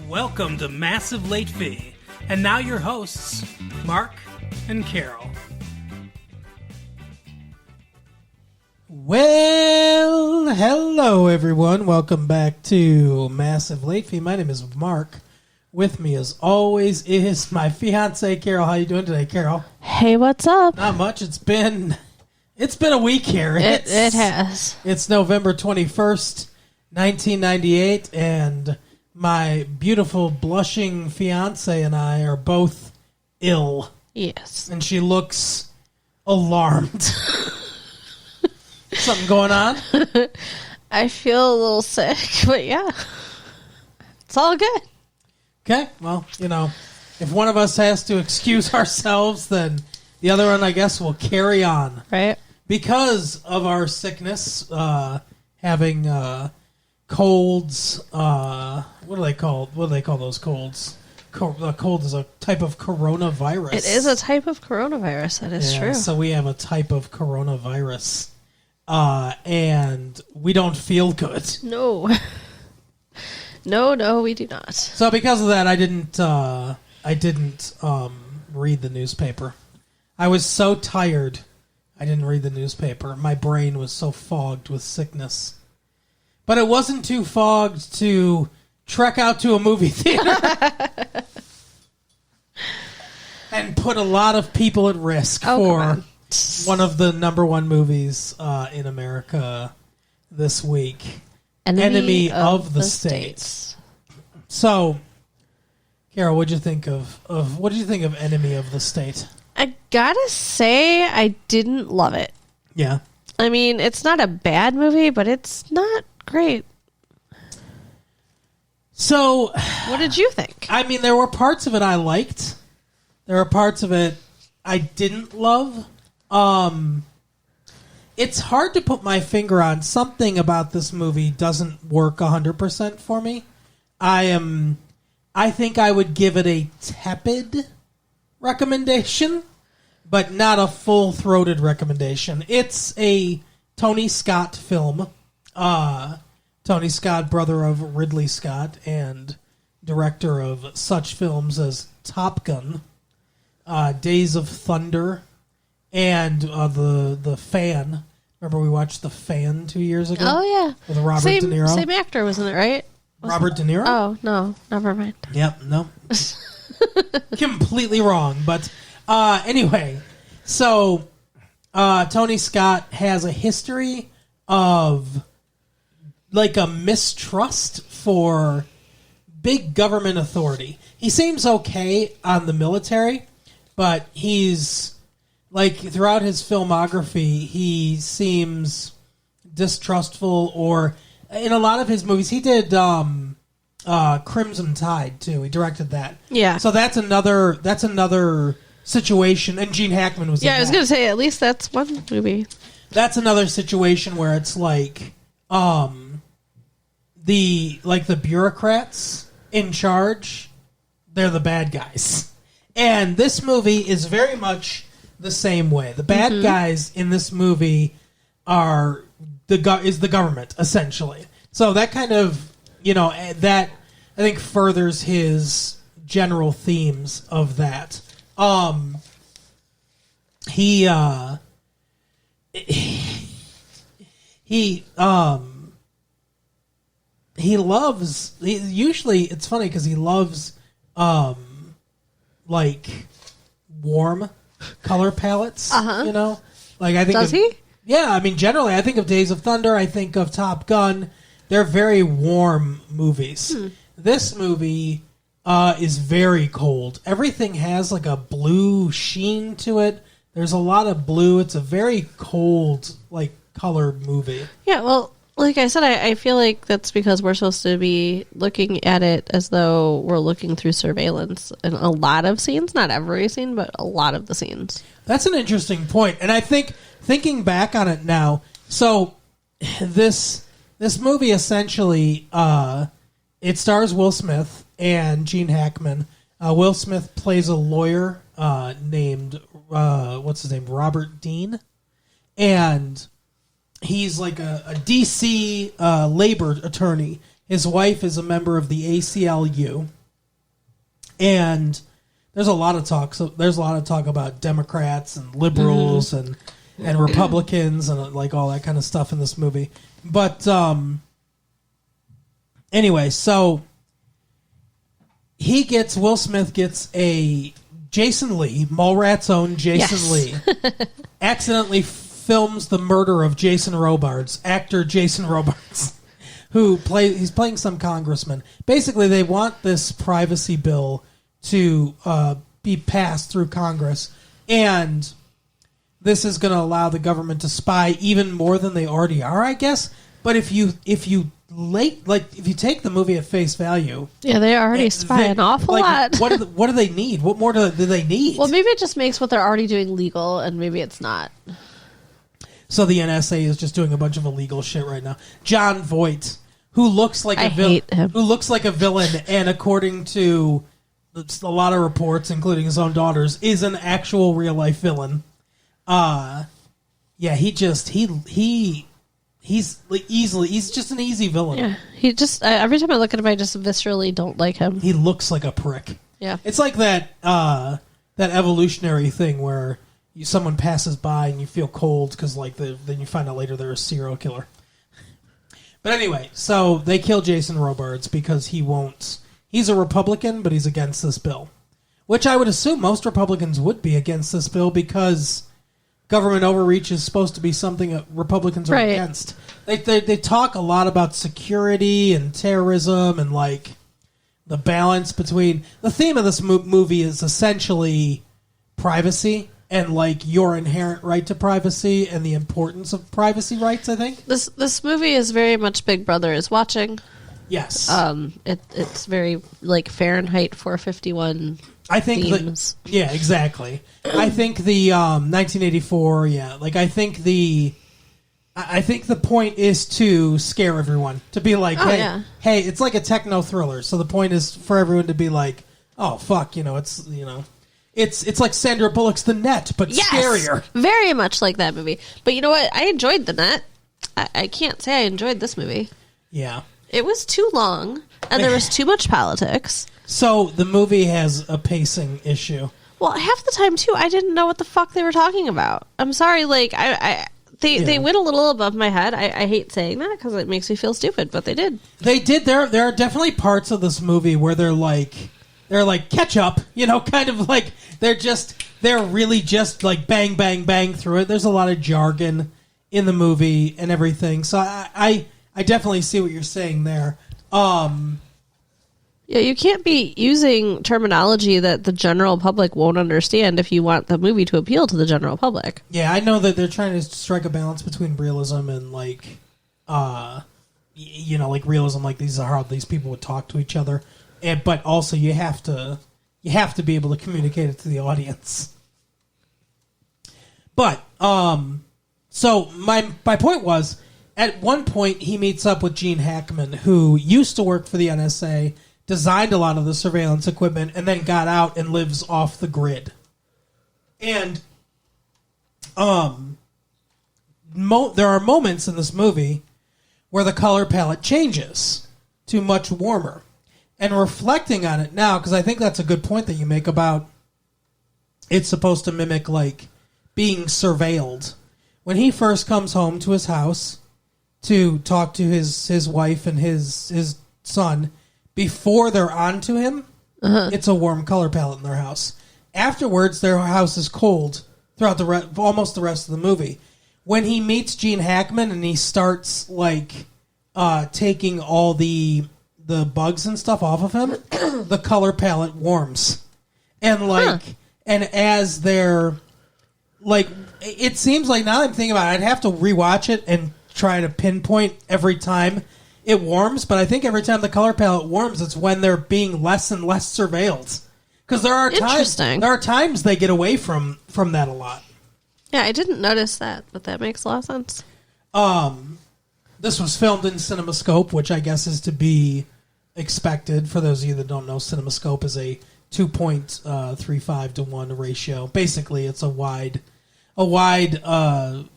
Welcome to Massive Late Fee. And now your hosts, Mark and Carol. Well, hello everyone. Welcome back to Massive Late Fee. My name is Mark. With me, as always, is my fiance Carol. How you doing today, Carol? Hey, what's up? Not much. It's been a week here. It has. It's November 21st, 1998, and my beautiful blushing fiance and I are both ill. Yes. And she looks alarmed. Something going on? I feel a little sick, but yeah. It's all good. Okay, well, if one of us has to excuse ourselves, then the other one, I guess, will carry on. Right? Because of our sickness, having colds, what are they called? What do they call those colds? A cold is a type of coronavirus. It is a type of coronavirus. That is true. So we have a type of coronavirus, and we don't feel good. No. No, we do not. So because of that, I didn't read the newspaper. I was so tired, I didn't read the newspaper. My brain was so fogged with sickness. But it wasn't too fogged to trek out to a movie theater and put a lot of people at risk for one of the number one movies in America this week. Enemy of the State. So, Carol, what did you think of Enemy of the State? I gotta say, I didn't love it. Yeah. I mean, it's not a bad movie, but it's not great. So, what did you think? I mean, there were parts of it I liked. There were parts of it I didn't love. It's hard to put my finger on. Something about this movie doesn't work 100% for me. I think I would give it a tepid recommendation, but not a full-throated recommendation. It's a Tony Scott film. Tony Scott, brother of Ridley Scott, and director of such films as Top Gun, Days of Thunder, and The Fan. Remember we watched The Fan 2 years ago? Oh, yeah. With Robert De Niro? Same actor, wasn't it, right? Robert De Niro? Oh, no. Never mind. Yep, no. Completely wrong. But anyway, so Tony Scott has a history of like a mistrust for big government authority. He seems okay on the military, but he's like throughout his filmography, he seems distrustful, or in a lot of his movies, he did Crimson Tide too. He directed that. Yeah. So that's another situation, and Gene Hackman was. Yeah, in I was that. going to say, at least that's one movie. That's another situation where it's like the bureaucrats in charge, they're the bad guys. And this movie is very much the same way. The bad guys in this movie are the government, essentially. So that kind of, that I think furthers his general themes of that. He usually it's funny because he loves like warm color palettes. Like I think Does he? Yeah, I mean generally I think of Days of Thunder, I think of Top Gun. They're very warm movies. This movie is very cold. Everything has like a blue sheen to it. There's a lot of blue. It's a very cold, like colored movie. Yeah, well, like I said, I feel like that's because we're supposed to be looking at it as though we're looking through surveillance in a lot of scenes. Not every scene, but a lot of the scenes. That's an interesting point. And I think, thinking back on it now, so this movie essentially, it stars Will Smith and Gene Hackman. Will Smith plays a lawyer named, Robert Dean. And he's like a D.C. labor attorney. His wife is a member of the ACLU, and there's a lot of talk. So there's a lot of talk about Democrats and liberals and Republicans and like all that kind of stuff in this movie. But anyway, so Will Smith gets a Jason Lee, Mallrats' own Jason Lee, accidentally films the murder of Jason Robards, actor Jason Robards, he's playing some congressman. Basically, they want this privacy bill to be passed through Congress, and this is going to allow the government to spy even more than they already are, I guess. But if you take the movie at face value, they already spy an awful lot. What do they need? What more do they need? Well, maybe it just makes what they're already doing legal, and maybe it's not. So the NSA is just doing a bunch of illegal shit right now. Jon Voight, who looks like a villain, and according to a lot of reports, including his own daughters, is an actual real life villain. He's just an easy villain. Yeah, he just every time I look at him, I just viscerally don't like him. He looks like a prick. Yeah, it's like that evolutionary thing where someone passes by and you feel cold because then you find out later they're a serial killer. But anyway, so they kill Jason Robards because he's a Republican, but he's against this bill, which I would assume most Republicans would be against this bill because government overreach is supposed to be something that Republicans are against. They talk a lot about security and terrorism and like the balance between the theme of this movie is essentially privacy and like your inherent right to privacy and the importance of privacy rights. I think this movie is very much Big Brother is watching. Yes, it's very like Fahrenheit 451. I think themes. Exactly. I think the 1984. Yeah, like I think the point is to scare everyone, to be like, hey, it's like a techno thriller. So the point is for everyone to be like, oh fuck, it's like Sandra Bullock's The Net, but scarier. Very much like that movie. But you know what? I enjoyed The Net. I can't say I enjoyed this movie. Yeah, it was too long, and there was too much politics. So the movie has a pacing issue. Well, half the time too, I didn't know what the fuck they were talking about. I'm sorry, like they went a little above my head. I hate saying that because it makes me feel stupid, but they did. They did. There are definitely parts of this movie where they're like catch up, kind of like they're really just like bang bang bang through it. There's a lot of jargon in the movie and everything. So I definitely see what you're saying there. Yeah, you can't be using terminology that the general public won't understand if you want the movie to appeal to the general public. Yeah, I know that they're trying to strike a balance between realism and like realism, like these are how these people would talk to each other, but also you have to be able to communicate it to the audience. But so my point was, at one point he meets up with Gene Hackman, who used to work for the NSA, designed a lot of the surveillance equipment, and then got out and lives off the grid. And there are moments in this movie where the color palette changes to much warmer. And reflecting on it now, because I think that's a good point that you make about it's supposed to mimic like being surveilled. When he first comes home to his house to talk to his wife and his son, before they're on to him, it's a warm color palette in their house. Afterwards, their house is cold throughout almost the rest of the movie. When he meets Gene Hackman and he starts like taking all the bugs and stuff off of him, the color palette warms. And and as they're like, it seems like now that I'm thinking about it, I'd have to rewatch it and try to pinpoint every time it warms, but I think every time the color palette warms, it's when they're being less and less surveilled. Because there are times they get away from that a lot. Yeah, I didn't notice that, but that makes a lot of sense. This was filmed in CinemaScope, which I guess is to be expected. For those of you that don't know, CinemaScope is a 2.35 to 1 ratio. Basically, it's a wide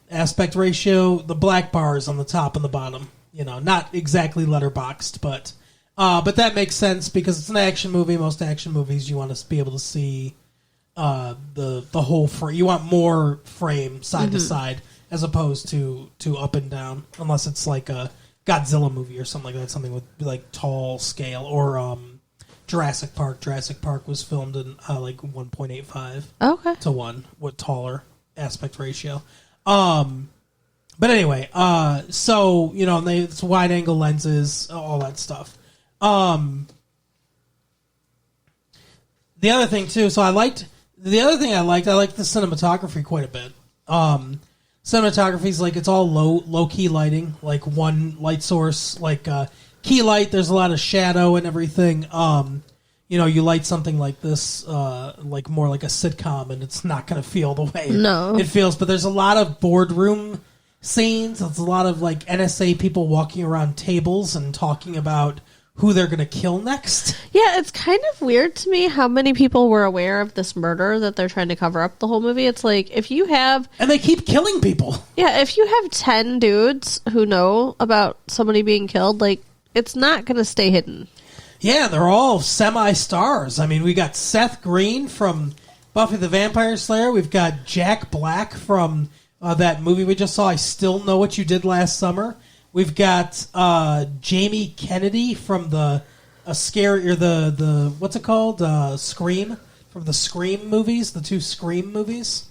aspect ratio. The black bar is on the top and the bottom. not exactly letterboxed, but that makes sense because it's an action movie. Most action movies, you want to be able to see the whole frame. You want more frame side to side as opposed to up and down, unless it's like a Godzilla movie or something like that, something with like tall scale, or Jurassic Park. Jurassic Park was filmed in like 1.85 Okay. to 1 with taller aspect ratio. But anyway, so it's wide angle lenses, all that stuff. The other thing too, I liked the cinematography quite a bit. Cinematography is like it's all low key lighting, like one light source, like key light. There's a lot of shadow and everything. You light something like this, like more like a sitcom, and it's not going to feel the way it feels. But there's a lot of boardroom scenes. It's a lot of like NSA people walking around tables and talking about who they're going to kill next. Yeah, it's kind of weird to me how many people were aware of this murder that they're trying to cover up the whole movie. It's like, if you have... And they keep killing people. Yeah, if you have 10 dudes who know about somebody being killed, like, it's not going to stay hidden. Yeah, they're all semi-stars. I mean, we got Seth Green from Buffy the Vampire Slayer. We've got Jack Black from that movie we just saw, I Still Know What You Did Last Summer. We've got Jamie Kennedy from the what's it called? Scream, from the Scream movies, the 2 Scream movies.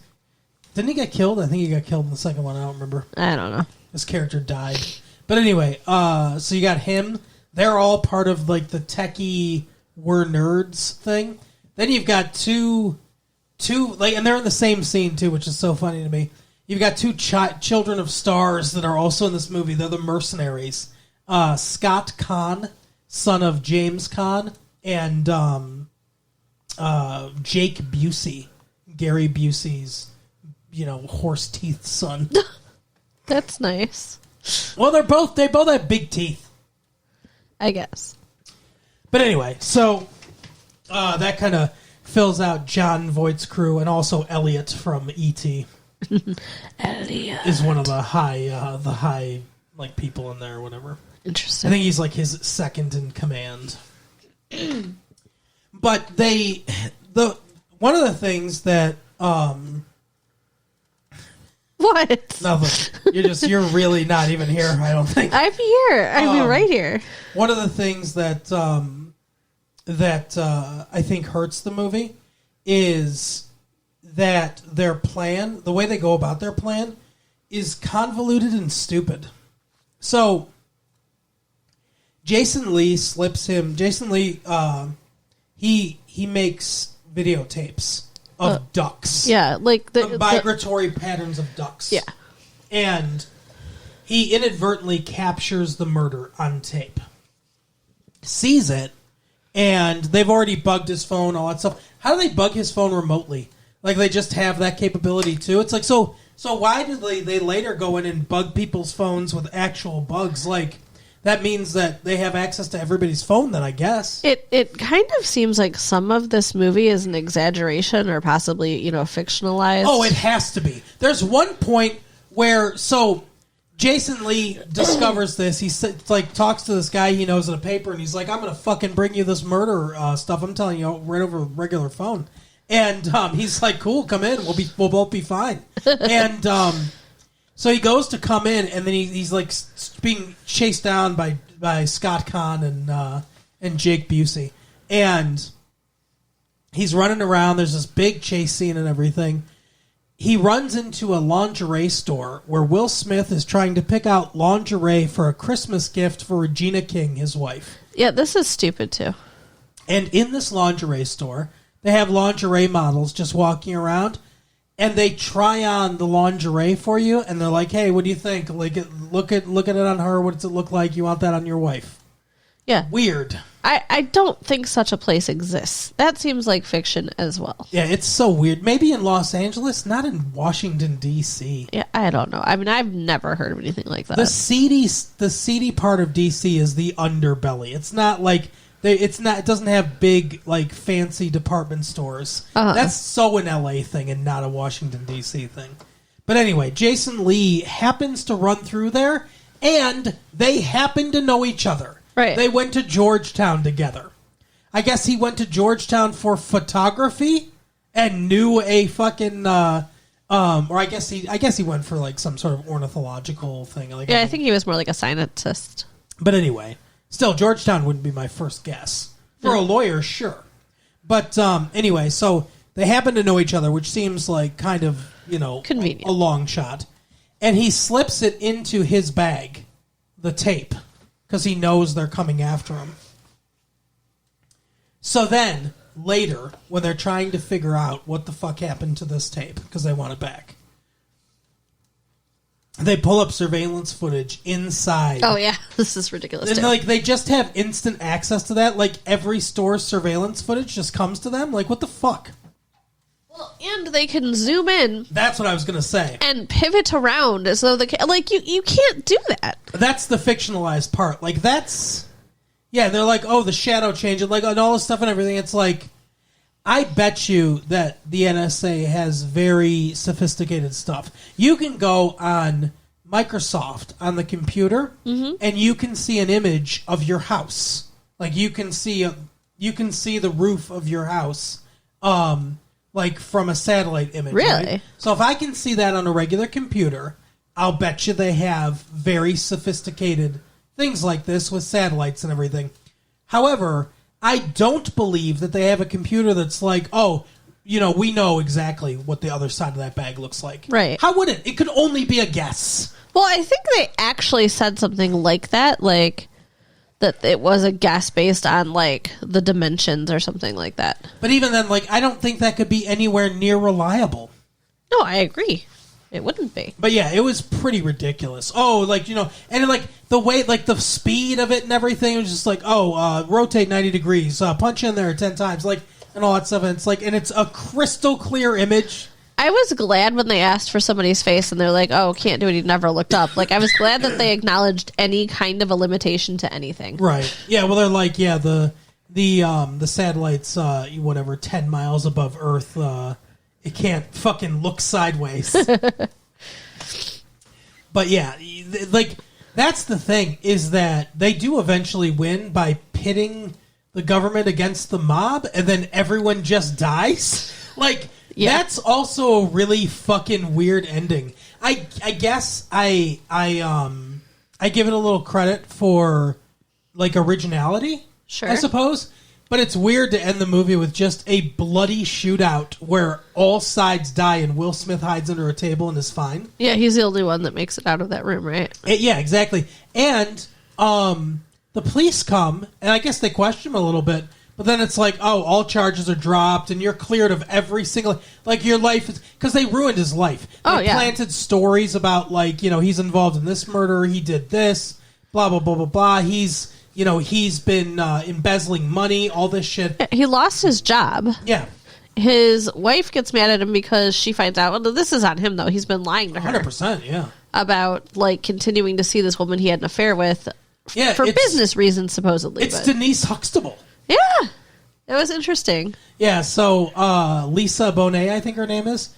Didn't he get killed? I think he got killed in the second one. I don't remember. I don't know. His character died. But anyway, so you got him. They're all part of like the techie we're nerds thing. Then you've got two like, and they're in the same scene too, which is so funny to me. You've got 2 children of stars that are also in this movie. They're the mercenaries. Scott Conn, son of James Conn, and Jake Busey, Gary Busey's, horse teeth son. That's nice. Well, they both have big teeth, I guess. But anyway, so that kind of fills out John Voight's crew, and also Elliot from E.T. Elliot is one of the high like people in there or whatever. Interesting. I think he's like his second in command. But one of the things that what? Nothing. You're really not even here, I don't think. I'm here. I'm right here. One of the things that I think hurts the movie is that their plan, the way they go about their plan, is convoluted and stupid. So Jason Lee, he makes videotapes of ducks. Yeah, like the migratory patterns of ducks. Yeah. And he inadvertently captures the murder on tape. Sees it, and they've already bugged his phone, all that stuff. How do they bug his phone remotely? Like, they just have that capability, too? It's like, so why do they later go in and bug people's phones with actual bugs? Like, that means that they have access to everybody's phone, then, I guess. It kind of seems like some of this movie is an exaggeration or possibly, fictionalized. Oh, it has to be. There's one point where, Jason Lee discovers this. He talks to this guy he knows in a paper, and he's like, "I'm going to fucking bring you this murder stuff. I'm telling you right over a regular phone." And he's like, "Cool, come in. We'll both be fine." And so he goes to come in, and then he's like being chased down by Scott Conn and Jake Busey, and he's running around. There's this big chase scene and everything. He runs into a lingerie store where Will Smith is trying to pick out lingerie for a Christmas gift for Regina King, his wife. Yeah, this is stupid, too. And in this lingerie store, they have lingerie models just walking around, and they try on the lingerie for you, and they're like, "Hey, what do you think? Like, look at it on her. What does it look like? You want that on your wife?" Yeah. Weird. I don't think such a place exists. That seems like fiction as well. Yeah, it's so weird. Maybe in Los Angeles, not in Washington, D.C. Yeah, I don't know. I mean, I've never heard of anything like that. The seedy part of D.C. is the underbelly. It's not like it doesn't have big, like, fancy department stores. Uh-huh. That's so an L.A. thing and not a Washington, D.C. thing. But anyway, Jason Lee happens to run through there, And they happen to know each other. Right. They went to Georgetown together. I guess he went to Georgetown for photography and knew a fucking or I guess he went for like some sort of ornithological thing. Like Yeah, I think he was more like a scientist. But anyway, still Georgetown wouldn't be my first guess. For a lawyer, sure. But anyway, so they happen to know each other, which seems like kind of, convenient. A long shot. And he slips it into his bag, the tape, because he knows they're coming after him. So then, later, when they're trying to figure out what the fuck happened to this tape, because they want it back, they pull up surveillance footage inside. Oh, yeah. This is ridiculous, And too. like they just have instant access to that. Like every store's surveillance footage just comes to them. Like what the fuck? Well, and they can zoom in That's what I was gonna say. and pivot around as though you can't do that. That's the fictionalized part. Like that's they're like, oh, the shadow change and like and all this stuff and everything. It's like I bet you that the NSA has very sophisticated stuff. You can go on Microsoft on the computer and you can see an image of your house. Like you can see the roof of your house. Like from a satellite image. Really? Right? So if I can see that on a regular computer, I'll bet you they have very sophisticated things like this with satellites and everything. However, I don't believe that they have a computer that's like, oh, we know exactly what the other side of that bag looks like. Right. How would it? It could only be a guess. Well, I think they actually said something like that, like that it was a guess based on like the dimensions or something like that. But even then, like, I don't think that could be anywhere near reliable. No, I agree. It wouldn't be. But yeah, it was pretty ridiculous. Oh, like, and like the way, like the speed of it and everything, it was just like, rotate 90 degrees, punch in there 10 times, like, and all that stuff. And it's like, and it's a crystal clear image. I was glad when they asked for somebody's face and they're like, oh, can't do it. He never looked up. Like, I was glad that they acknowledged any kind of a limitation to anything. Right. Yeah, well, they're like, yeah, the satellite's, 10 miles above Earth, it can't fucking look sideways. But yeah, like, that's the thing, is that they do eventually win by pitting the government against the mob, and then everyone just dies. Like, yeah. That's also a really fucking weird ending. I guess I give it a little credit for, like, originality, Sure. I suppose. But it's weird to end the movie with just a bloody shootout where all sides die and Will Smith hides under a table and is fine. Yeah, he's the only one that makes it out of that room, right? Yeah, exactly. And the police come, and I guess they question him a little bit, but then it's like, oh, all charges are dropped, and you're cleared of every single... Like, your life is... Because they ruined his life. They planted stories about, like, he's involved in this murder, he did this, blah, blah, blah, blah, blah. He's been embezzling money, all this shit. He lost his job. Yeah. His wife gets mad at him because she finds out... Well, this is on him, though. He's been lying to her. 100%, yeah. About, like, continuing to see this woman he had an affair with for it's- business reasons, supposedly. It's but. Denise Huxtable. Yeah. It was interesting. Yeah, so Lisa Bonet, I think her name is.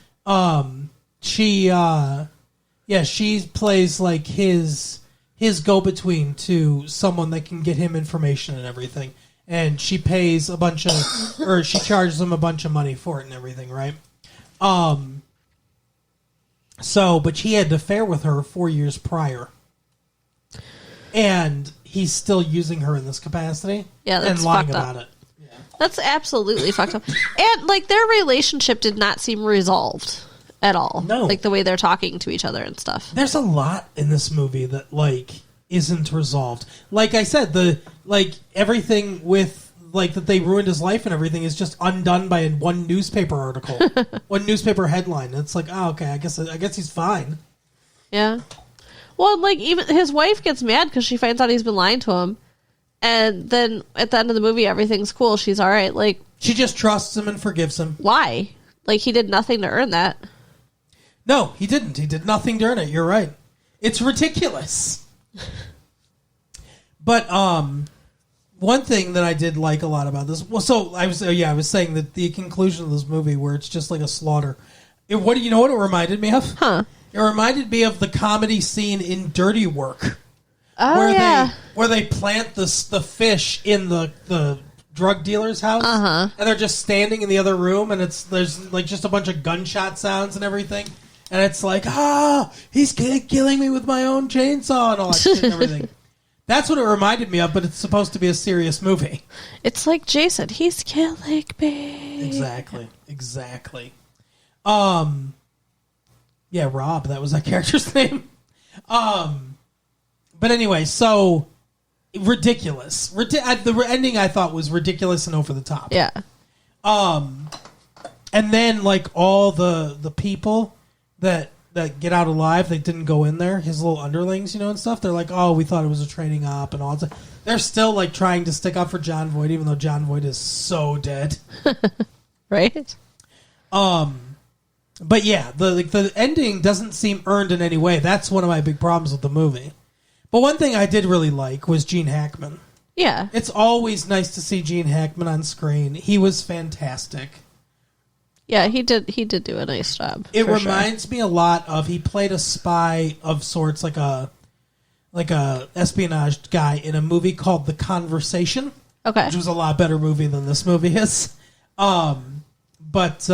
She plays like his go-between to someone that can get him information and everything. And she pays a bunch of, or she charges him a bunch of money for it and everything, right? But he had an affair with her 4 years prior. And he's still using her in this capacity. Yeah, that's and lying fucked up. about it. That's absolutely fucked up. And, like, their relationship did not seem resolved at all. No. Like, the way they're talking to each other and stuff. There's a lot in this movie that, like, isn't resolved. Like I said, everything with, like, that they ruined his life and everything is just undone by one newspaper article. One newspaper headline. It's like, oh, okay, I guess he's fine. Yeah. Well, like, even his wife gets mad because she finds out he's been lying to him. And then at the end of the movie, everything's cool. She's all right. Like, she just trusts him and forgives him. Why? Like, he did nothing to earn that. No, he didn't. He did nothing to earn it. You're right. It's ridiculous. But one thing that I did like a lot about this, I was saying that the conclusion of this movie where it's just like a slaughter. You know what it reminded me of? Huh. It reminded me of the comedy scene in Dirty Work. Oh, where yeah. where they plant the fish in the drug dealer's house, Uh-huh. and they're just standing in the other room, and there's like just a bunch of gunshot sounds and everything, and it's like, he's killing me with my own chainsaw and all that shit and everything. That's what it reminded me of, but it's supposed to be a serious movie. It's like Jason. He's killing me. Exactly. Yeah, Rob, that was that character's name. But anyway, so ridiculous. The ending I thought was ridiculous and over the top. Yeah. And then like all the people that get out alive, they didn't go in there, his little underlings, and stuff. They're like, oh, we thought it was a training op and all that. They're still like trying to stick up for John Voight, even though John Voight is so dead. Right? But yeah, the ending doesn't seem earned in any way. That's one of my big problems with the movie. But one thing I did really like was Gene Hackman. Yeah. It's always nice to see Gene Hackman on screen. He was fantastic. Yeah, he did do a nice job. It reminds me a lot of, he played a spy of sorts, like a espionage guy in a movie called The Conversation. Okay. Which was a lot better movie than this movie is. But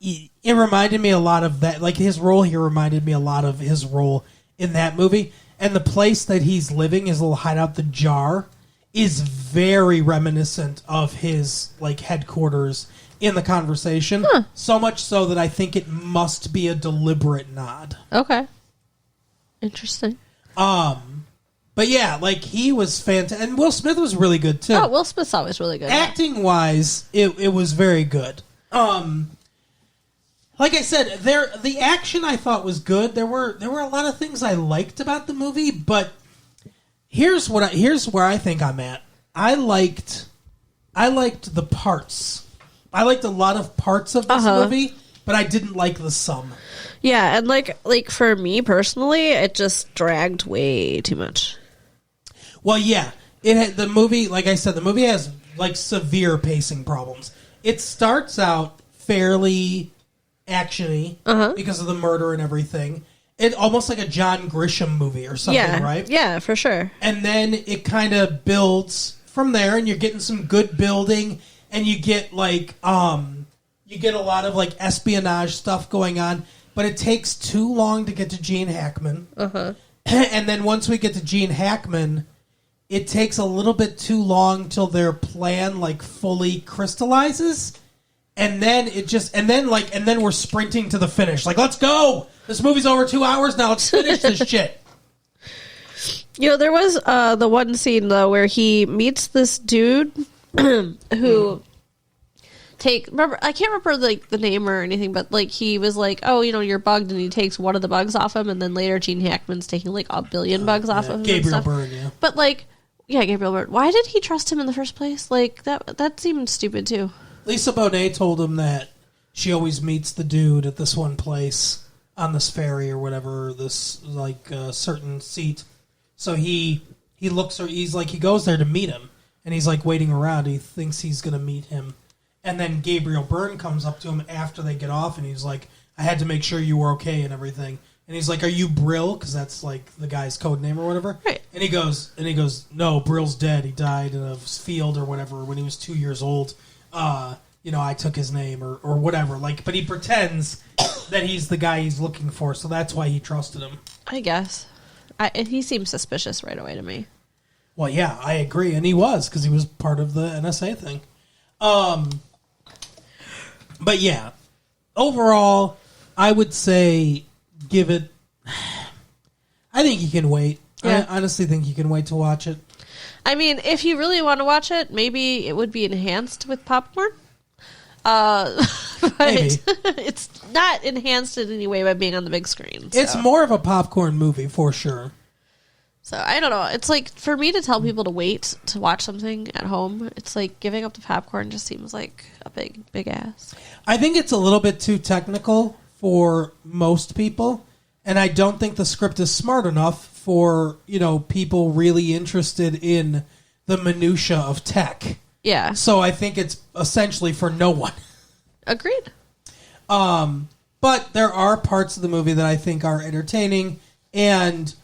it reminded me a lot of that. Like, his role here reminded me a lot of his role in that movie. And the place that he's living, his little hideout, the Jar, is very reminiscent of his like headquarters in The Conversation. Huh. So much so that I think it must be a deliberate nod. Okay. Interesting. But yeah, like, he was fantastic. And Will Smith was really good too. Oh, Will Smith's always really good. Acting wise, it was very good. Like I said, the action I thought was good. There were a lot of things I liked about the movie, but here's where I think I'm at. I liked the parts. I liked a lot of parts of this movie, but I didn't like the sum. Yeah, and like for me personally, it just dragged way too much. Well, yeah, the movie, like I said, the movie has like severe pacing problems. It starts out fairly actiony because of the murder and everything. It almost like a John Grisham movie or something, right? Yeah, for sure. And then it kind of builds from there, and you're getting some good building, and you get like you get a lot of like espionage stuff going on, but it takes too long to get to Gene Hackman. And then once we get to Gene Hackman, it takes a little bit too long till their plan like fully crystallizes. And then and then we're sprinting to the finish. Like, let's go! This movie's over 2 hours now. Let's finish this shit. There was the one scene though where he meets this dude who I can't remember like the name or anything, but like he was like, oh, you're bugged, and he takes one of the bugs off him, and then later Gene Hackman's taking like a billion bugs off of him. Gabriel Byrne, yeah. But like, yeah, Gabriel Byrne. Why did he trust him in the first place? Like that seemed stupid too. Lisa Bonet told him that she always meets the dude at this one place on this ferry or whatever, this like certain seat. So he looks, or he goes there to meet him, and he's like waiting around. He thinks he's going to meet him, and then Gabriel Byrne comes up to him after they get off, and he's like, "I had to make sure you were okay and everything." And he's like, "Are you Brill?" Because that's like the guy's code name or whatever. Right. And he goes, "No, Brill's dead. He died in a field or whatever when he was 2 years old." I took his name or whatever. Like, but he pretends that he's the guy he's looking for, so that's why he trusted him. I guess. He seemed suspicious right away to me. Well, yeah, I agree, and he was, because he was part of the NSA thing. But yeah, overall, I would say give it. I think you can wait. Yeah. I honestly think you can wait to watch it. I mean, if you really want to watch it, maybe it would be enhanced with popcorn. But Maybe. It's not enhanced in any way by being on the big screen. So. It's more of a popcorn movie, for sure. So, I don't know. It's like, for me to tell people to wait to watch something at home, it's like giving up the popcorn just seems like a big ass. I think it's a little bit too technical for most people, and I don't think the script is smart enough for, people really interested in the minutia of tech. Yeah. So I think it's essentially for no one. Agreed. But there are parts of the movie that I think are entertaining, and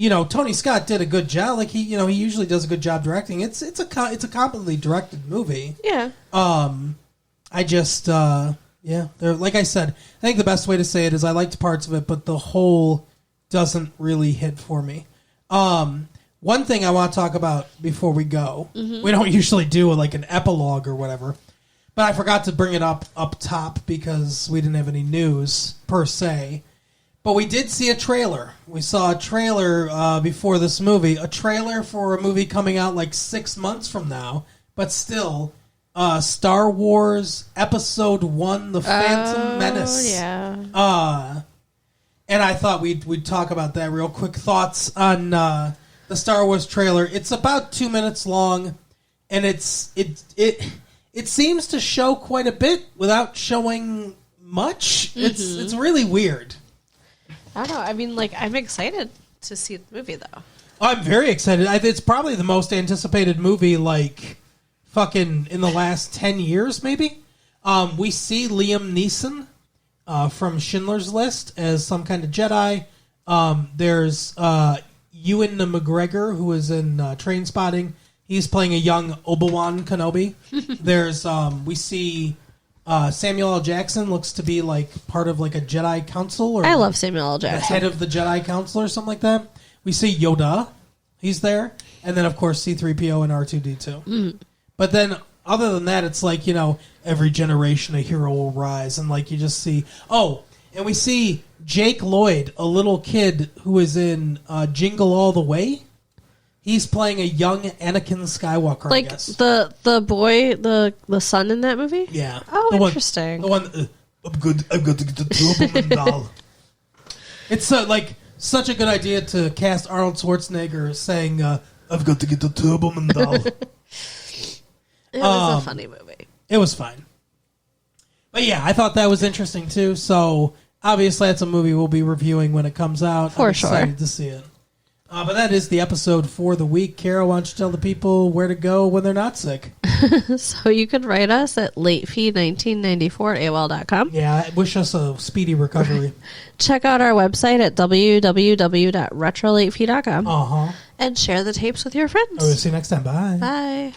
Tony Scott did a good job. Like he usually does a good job directing. It's a competently directed movie. Yeah. I just like I said, I think the best way to say it is I liked parts of it, but the whole doesn't really hit for me. One thing I want to talk about before we go, we don't usually do like an epilogue or whatever, but I forgot to bring it up top because we didn't have any news per se. But we did see a trailer. We saw a trailer before this movie, a trailer for a movie coming out like 6 months from now, but still, Star Wars Episode 1, The Phantom Menace. Yeah. And I thought we'd talk about that real quick. Thoughts on the Star Wars trailer. It's about 2 minutes long, and it seems to show quite a bit without showing much. It's really weird. I don't know. I mean, like, I'm excited to see the movie, though. I'm very excited. It's probably the most anticipated movie, like, fucking in the last 10 years, maybe. We see Liam Neeson from Schindler's List as some kind of Jedi. There's Ewan McGregor, who is in Trainspotting. He's playing a young Obi-Wan Kenobi. There's we see Samuel L. Jackson looks to be like part of like a Jedi Council. Or I love Samuel L. Jackson. The head of the Jedi Council or something like that. We see Yoda. He's there. And then, of course, C-3PO and R2-D2. But then, other than that, it's like, every generation a hero will rise. And, like, you just see... Oh, and we see Jake Lloyd, a little kid who is in Jingle All the Way. He's playing a young Anakin Skywalker, I guess. the boy, the son in that movie? Yeah. Oh, the interesting. One, I'm good. I've got to get the Turboman doll. It's like such a good idea to cast Arnold Schwarzenegger saying, I've got to get the Turboman doll. It was a funny movie. It was fine. But yeah, I thought that was interesting too. So obviously that's a movie we'll be reviewing when it comes out. For I'm sure. excited to see it. But that is the episode for the week. Kara, why don't you tell the people where to go when they're not sick? So you can write us at latefee1994@AOL.com. Yeah, wish us a speedy recovery. Check out our website at www.retrolatefee.com. Uh-huh. And share the tapes with your friends. We'll see you next time. Bye. Bye.